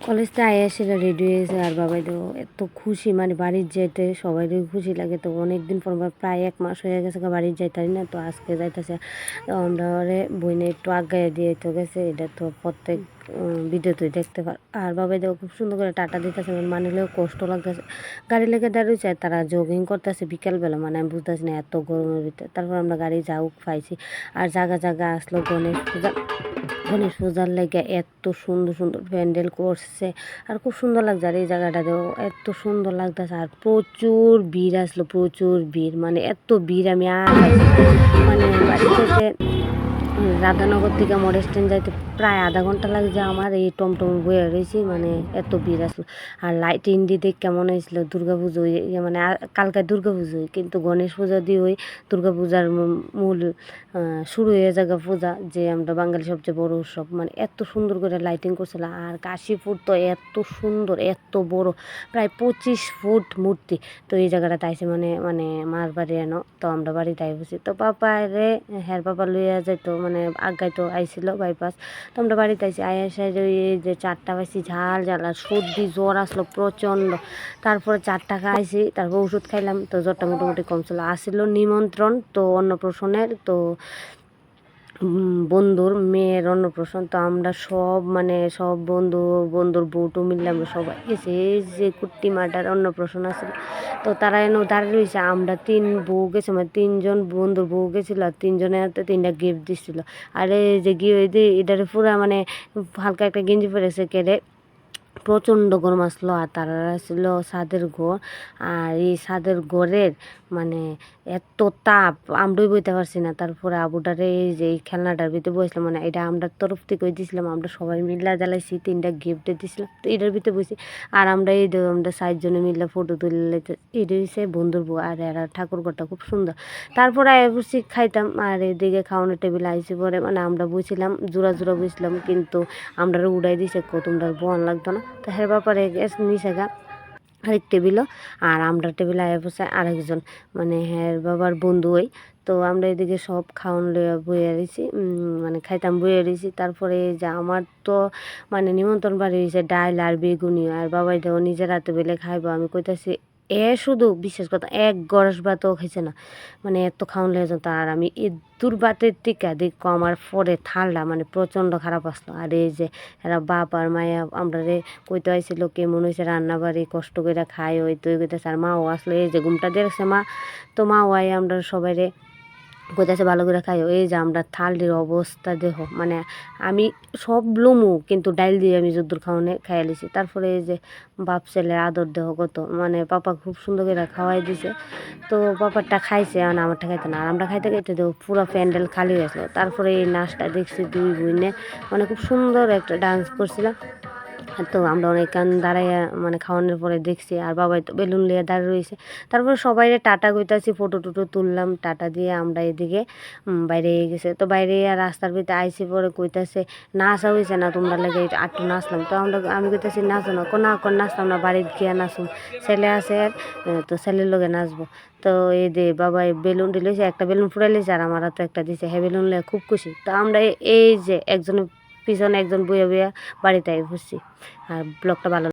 কলেজতে আয়া সেটা রেডি হয়েছে আর বাবাই তো এত খুশি মানে বাড়ির যাইতে সবারই খুশি লাগে। তো অনেকদিন পর প্রায় 1 মাস হয়ে গেছে বাড়ির যাইতারি না, তো আজকে যাইতেছে। তো আমরা ওরে বইনে একটু আগায় দিয়ে তো গেছে, এটা তো প্রত্যেক ভিডিওতেই দেখতে পার। আর বাবাই দেখো খুব সুন্দর করে টাটা দিতেছে, মানিলেও কষ্ট লাগতেছে। গাড়ি লেগে দাঁড়িয়েছে, তারা জগিং করতেছে বিকালবেলা, মানে আমি বুঝতেছি না এত গরমের ভিতরে। তারপর আমরা গাড়ি যাও পাইছি। আর জায়গা জায়গা আসলো গণেশ পূজার লেগে এত সুন্দর সুন্দর প্যান্ডেল করছে আর খুব সুন্দর লাগছে। আর এই জায়গাটাতেও এত সুন্দর লাগতেছে আর প্রচুর ভিড় আসলো, প্রচুর ভিড়, মানে এত ভিড় আমি মানে বাড়ি থেকে রাধানগর থেকে মোড় স্ট্যান্ড যাইতে প্রায় আধা ঘন্টা লাগছে আমার। এই টমটম বয়ে রয়েছি, মানে এত ভিড় আসলো। আর লাইট ইন্ডি দেখ কেমন হয়েছিল দুর্গা পুজো, মানে কালকে দুর্গা পুজো, কিন্তু গণেশ পূজা দিয়ে ওই দুর্গা পূজার মূল শুরু হয়ে যাবে পূজা, যে আমরা বাঙালি সবচেয়ে বড় উৎসব। মানে এত সুন্দর করে লাইটিং করছিল। আর কাশীপুর তো এত সুন্দর, এত বড়, প্রায় 25 ফুট মূর্তি। তো এই জায়গাটা তাইছে মানে মানে মার বাড়ি এনো, তো আমরা বাড়িতে আই বসি। তো পাপা রে হ্যার পাপা লইয়া যাইতো, মানে আগাই তো আইছিল বাইপাস। তো আমরা বাড়িতে আইসি, আইসা এই যে 4টা পাইছি ঝাল ঝাল, আর সর্দি জ্বর আসলো প্রচণ্ড। তারপরে 4টা খাইছি, তারপর ওষুধ খাইলাম, তো জ্বরটা মোটামুটি কমছিল। আসছিল নিমন্ত্রণ তো অন্নপ্রাশনের, তো বন্ধুর মেয়ের অন্নপ্রাশন। তো আমরা সব মানে সব বন্ধুর বউটু মিললে আমরা সবাই গেছি। এই যে কুট্টি মাটার অন্নপ্রাশন আছে, তো তারা এনে দাঁড়িয়ে রয়েছে। আমরা 3 বউ গেছি, মানে 3জন বন্ধুর বউ গেছিল, আর 3জনে 3টা গিফট দিচ্ছিল। আর এই যে এটারে পুরা মানে হালকা একটা গেঞ্জি পরেছে কেড়ে, প্রচণ্ড গরম আসলো। আর তারা ছিল ছাদের ঘর, আর এই ছাদের ঘরের মানে এত তাপ আমরাই বইতে পারছি না। তারপরে আবুটারে এই যে এই খেলনাটার ভিতরে বসলাম, মানে এটা আমরা তরফ থেকে দিয়েছিলাম, আমরা সবাই মিল্লা জ্বালাইছি, 3টা গিফট দিয়েছিলাম, তো এটার ভিতরে বসি। আর আমরা এই আমরা 4জনে মিললে ফটো তুলে, এটা হচ্ছে বন্ধুর বউ। আর এরা ঠাকুরঘরটা খুব সুন্দর। তারপরে বসি খাইতাম, আর এদিকে খাওয়ানোর টেবিল আইসি পরে, মানে আমরা বসছিলাম জোড়া জোড়া বসলাম, কিন্তু আমরা উড়াই দিছে তোমরা বোন লাগতো না। তো হ্যাঁ ব্যাপারে গ্যাস নিচে গা আরেক টেবিলও, আর আমরা টেবিল আয়া বসে আরেকজন, মানে হ্যাঁ বাবার বন্ধু ওই। তো আমরা এদিকে সব খাওয়ান লইয়া বইয়া রয়েছি, মানে খাইতাম বইয়া রয়েছি। তারপরে যে আমার তো মানে নিমন্ত্রণ বাড়ি হয়েছে ডাইল আর বেগুনি, আর বাবাই দেও নিজের হাতে বেলে খাইবো। আমি কইতাছি শুধু বিশ্বাস কথা 1 গরস ভাতও খাইছে না, মানে এত খাওয়ান লেগে যেত। আর আমি এই দুর্বাতের টিকা দেখো আমার পরে থালটা মানে প্রচণ্ড খারাপ আসলো। আর এই যে এরা বাপ আর মায়া আমরা রে কইতে আইছিল কেমন হয়েছে রান্না বাড়ি, কষ্ট করে খাই ওই তো কইতেছে। আর মাও আসলে এই যে ঘুমটা দেখছে মা, তো মাও আই আমরা সবাই রে কইতাছে ভালো করে খাইও। এই যে আমরা থালির অবস্থা দেখো, মানে আমি সব লমু, কিন্তু ডাইল দিয়ে আমি যদ্দুর খাওয়ানে খাইয়া লিছি। তারপরে এই যে বাপ ছেলের আদর দেহ কত, মানে পাপা খুব সুন্দর করে খাওয়াই দিছে। তো পাপারটা খাইছে, আর আমারটা খাইতে না। আর আমরা খাইতে খাইতে দেখো পুরো প্যান্ডেল খালি হয়েছিল। তারপরে এই নাচটা দেখছি 2 বোনে, মানে খুব সুন্দর একটা ডান্স করছিলাম। তো আমরা অনেকক্ষণ দাঁড়াইয়া মানে খাওয়ানোর পরে দেখছি। আর বাবাই তো বেলুন লিয়ে দাঁড়িয়ে রয়েছে। তারপরে সবাই টাটা কইতাছি, ফটো টুটো তুললাম, টাটা দিয়ে আমরা এদিকে বাইরে গেছে। তো বাইরে আর রাস্তার ভিতরে আইসি পরে কইতাছে নাচা হয়েছে না তোমরা লেগে, একটু নাচলাম। তো আমি কইতাছি নাচো না, নাচলাম না, বাড়িতে গিয়ে নাচুম, ছেলে আছে আর, তো ছেলের লগে নাচবো। তো এই দে বাবাই বেলুন দিলেছে, একটা বেলুন ফুরাইলেছে আর আমার হাতে একটা দিছে, হ্যাঁ বেলুন লিয়ে খুব খুশি। তো আমরা এই যে একজনের পিছনে একজন বইয়া বইয়া বাড়িতে আই বসছি। আর ব্লগটা ভালো